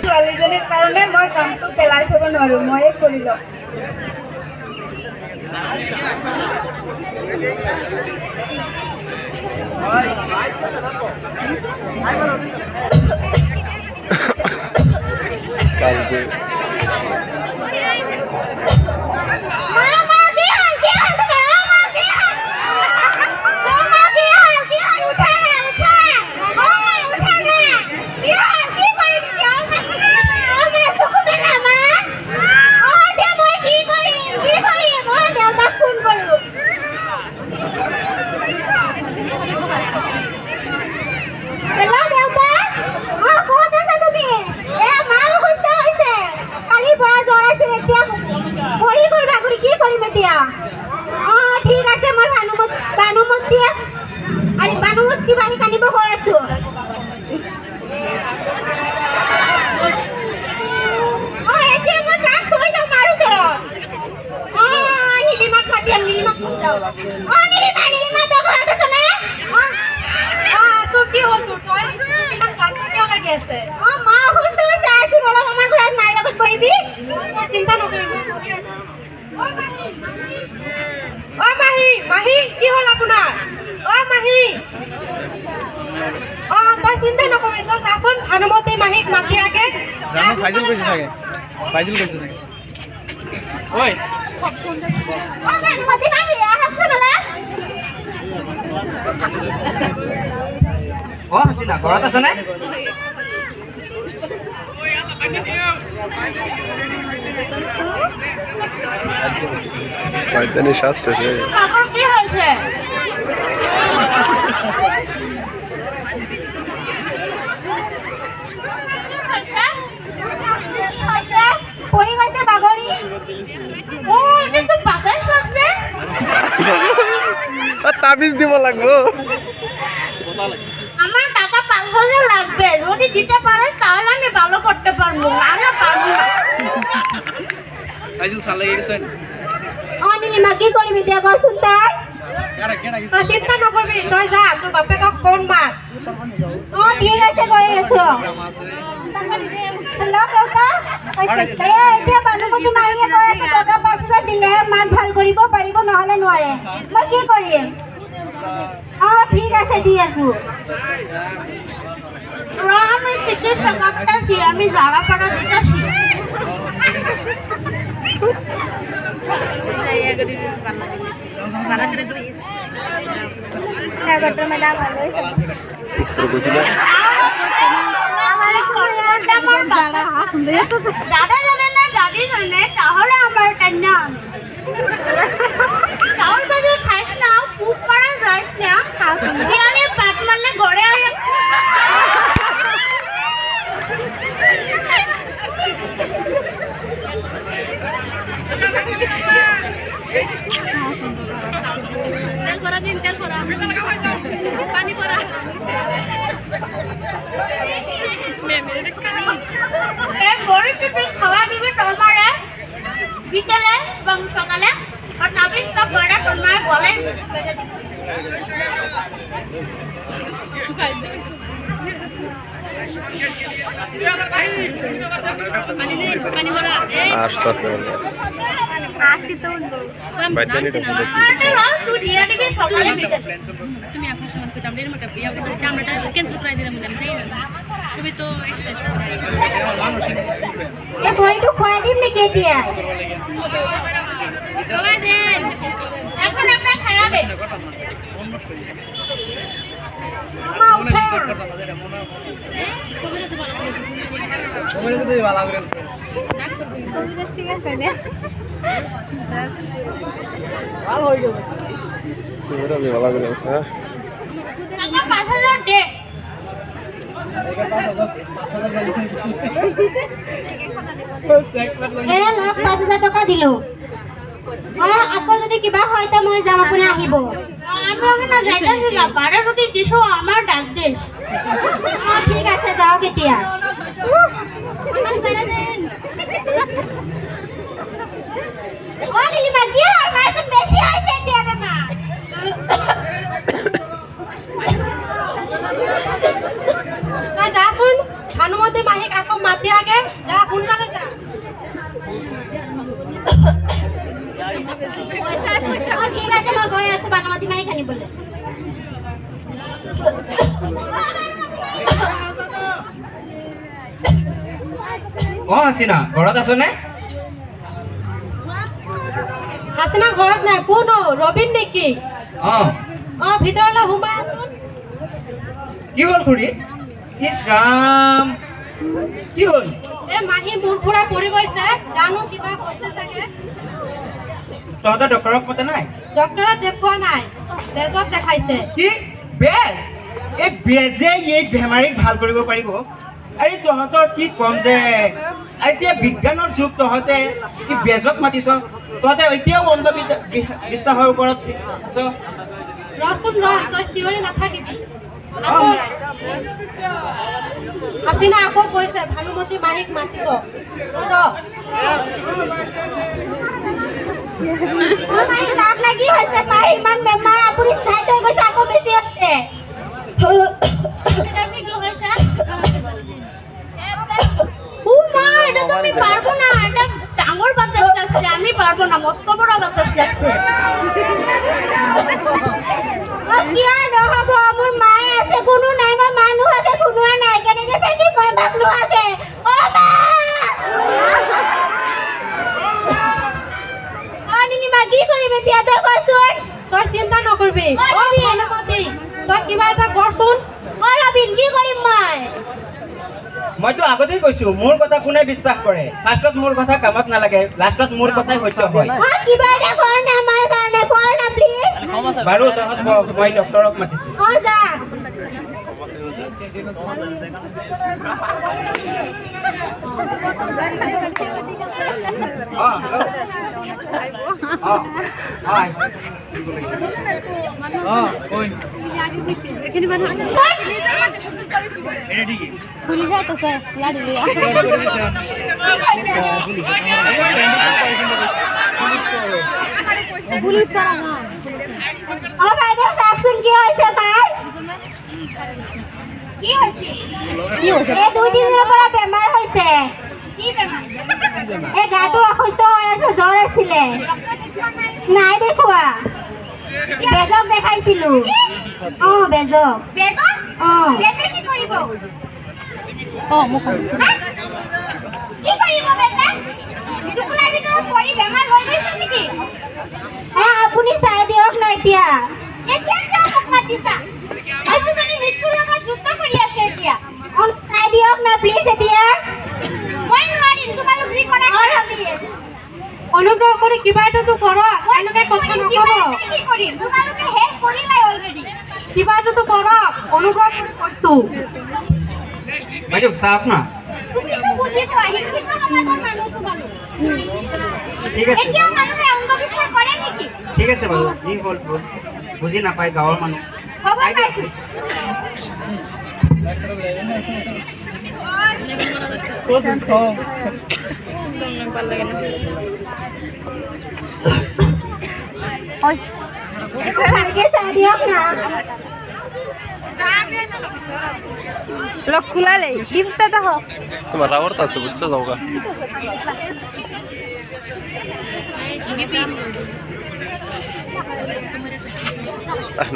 ছোৱালীজনীৰ কাৰণে মই কামটো পেলাই থ'ব নোৱাৰোঁ, ময়ে কৰি লওঁ। চিন্তা নকৰিব। অ মাহী, মাহী কি হ'ল আপোনাৰ? অ মাহী, অ তই চিন্তা নকৰিবি, তই যাচোন ভানুমতী মাহীক মাতি আগে। ফাইজুল কৈছে চাগে, ফাইজুল কৈছে চাগে। ঐ অ ভানুমতী মাহী আহকচোন ওলা। অ হাসিনা ঘৰত আছ নে? Pajtani সাজছে সে। কাপড় কি হয়েছে? পরি গেছে বাগরি। ও এটা তো বাতাস লাগছে। তাবিজ দিব লাগবো। আমার টাকা ৫০০০ লাগবে, যদি দিতে পারিস তাহলে আমি ভালো করতে পারবো, নাহলে পারবো না। ফাইজুল সাল লাগি গেছেন। নীলিমা কি করবি দিয়া কসুন তাই? তুই চিন্তা নকরবি, তুই যা তোর বাপেকক ফোন মার। ও ঠিক আছে কই গেছো। হ্যালো দেউতা, এতিয়া ভানুমতী মাইয়ে কৈ আছে টকা ৫০০০ দিলে মাক ভাল কৰিব পাৰিব, নহলে নোৱাৰে। মই কি কৰিম? অ ঠিক আছে দি আছো। আমি চিকিৎসা করতেছি, আমি ঝাড়া পাড়া দিতেছি। তাহলে আমার কান্না চাউল বাজে খাইস না, খুব পারা যাইস না, শিয়ালে পাট মারলে ঘরে আয়। তেল ভরা দিন, তেল ভরা, পানি ভরা। গরিব টিফিন খাওয়া দিবি তোর মারে বিকেলে এবং সকালে, আর তাবিজটা পড়া তোর মায়ের গলায় বেঁধে দিবি। পানি দিন, পানি ভরা। আসতেছে আসি তো তুই দিয়ে দিবি সকালে বিকেলে। তুমি আপনার সঙ্গে কইতাম এর মধ্যে বিয়া করতে আমরা ক্যান্সেল করে দিলাম, আমি জানি না সবই তো এক্সচেঞ্জ করে এ বইটু খোয়া দিম নি কে দিয়া কই দেন এখন আমরা খায়া দে মা উঠা কবিরা যে বলা কবিরা তো ভালো করে ডাক্তার কই কবিরা ঠিক আছে না ভালো হয়ে গেল পুরো দিয়ে ভালো করে আছে। টাকা ৫০০০ দে। এ লাখ ৫০০০ টাকা দিলো। আকৌ যদি কিবা হয় তা মই যাম, আপুনি আহিব। আমি না যাইতাছি না, বাৰে যদি দিছো আমাৰ ডাক দেশ। ঠিক আছে যাও কেতিয়া। আমার জানা দেন ও লিলিমা কি আর মাইসন বেশি আইছে দিবে মা। তই যাচোন ভানুমতী মাহীক আকৌ মাতি আগে যা সোনকালে যা ঠিক আছে মই গৈ আছো বানুমতী মাহীক আনিবলৈ হাচিনা ঘৰত আছনে? হাচিনা ঘৰত নাই কোন ৰবিন নেকি ভিতৰলৈ সোমাই আছোন কি হ'ল খুৰী? ইছ ৰাম, কি হ'ল? মাহী মূৰ ঘূৰাই পৰি গৈছে জানো কিবা হৈছে চাগে তহঁতৰ ডক্টৰক মতে নাই? ডক্টৰক দেখুওৱা নাই বেজক দেখাইছে কি বেজ? এই বেজে এই বেমাৰীক ভাল কৰিব পাৰিব? আৰে তহঁতৰ কি কম যে এতিয়া বিজ্ঞানৰ যুগ, তহঁতে কি বেজক মাতিছ? তহঁতে এতিয়াও অন্ধবিশ্বাসৰ ওপৰত আছ? ৰচোন তই চিঞৰি নাথাকিবি হাচিনা আকৌ কৈছে ভানুমতী মাহীক মাতিব আপোনাৰ কি হৈছে মাৰ ইমান বেমাৰ আপুনি চাই থৈ গৈছে আকৌ বেছি হৈছে তুমি পারবো না এটা ডাঙর বাতাস লাগছে আমি পারবো না মস্ত বড় বাতাস লাগছে কিয় নহব মোৰ মায়ে আছে কোনো নাই মই মানুহ আগে কোনোৱা নাই কেনেকে থাকি মই ভাবলো আগে ও মা অনিলিমা কি কৰিম এতিয়া তই কচোন তই চিন্তা নকৰিবি ভানুমতী তই কিবা এটা কৰচোন ৰবিন কি কৰিম মইতো আগতেই কৈছো মোৰ কথা কোনে বিশ্বাস কৰে? ফাৰ্ষ্টত মোৰ কথা কামত নালাগে, লাষ্টত মোৰ কথাই সত্য হয়। কিবা এটা কৰ না আমাৰ কাৰণে কৰ না প্লিজ বাৰু তহঁত মই ডক্টৰক মাতিছো যা বাইদেউ চাওকচোন কি হৈছে মাৰ কি হৈছে এই 2 দিনৰ পৰা বেমাৰ হৈছে কি বেমাৰ এই গাটো অসুস্থ হৈ আছে জ্বৰ আছিলে নাই দেখুৱা বেজক দেখাইছিলো বেজক বেজে কি কৰিব কি কৰিব বেজে দুকুলাৰ ভিতৰত পৰি বেমাৰ হৈ গৈছে নেকি আপুনি চাই দিয়ক ন এতিয়া এতিয়া কিয় মোক মাতিছা মানুহজনী মৃত্যুৰ লগত যুদ্ধ কৰি আছে এতিয়া চাই দিয়ক না প্লিজ এতিয়া মই নোৱাৰিম তোমালোক যি কৰা অনুগ্ৰহ কৰি কিবা এটাতো কৰক এনেকে কথা নকব কি কৰিম তোমালোকে শেষ কৰিলাই অলৰেডি কিবা এটাতো কৰক অনুগ্ৰহ কৰি কৈছো বাইদেউ চাওক না তুমিতো বুজি পোৱা শিক্ষিত সমাজৰ মানুহ তোমালোক ঠিক আছে এতিয়াও মানুহে অন্ধবিশ্বাস কৰে নেকি ঠিক আছে বাৰু যি হ'ল বুজি নাপায় গাঁৱৰ মানুহ হ'ব চাইছো ভালকে চাই দিয়ক না লক খুলালে ডিপসটা দেখো তোমার রাওয়ার আছে বুঝছো যাওগা বিপি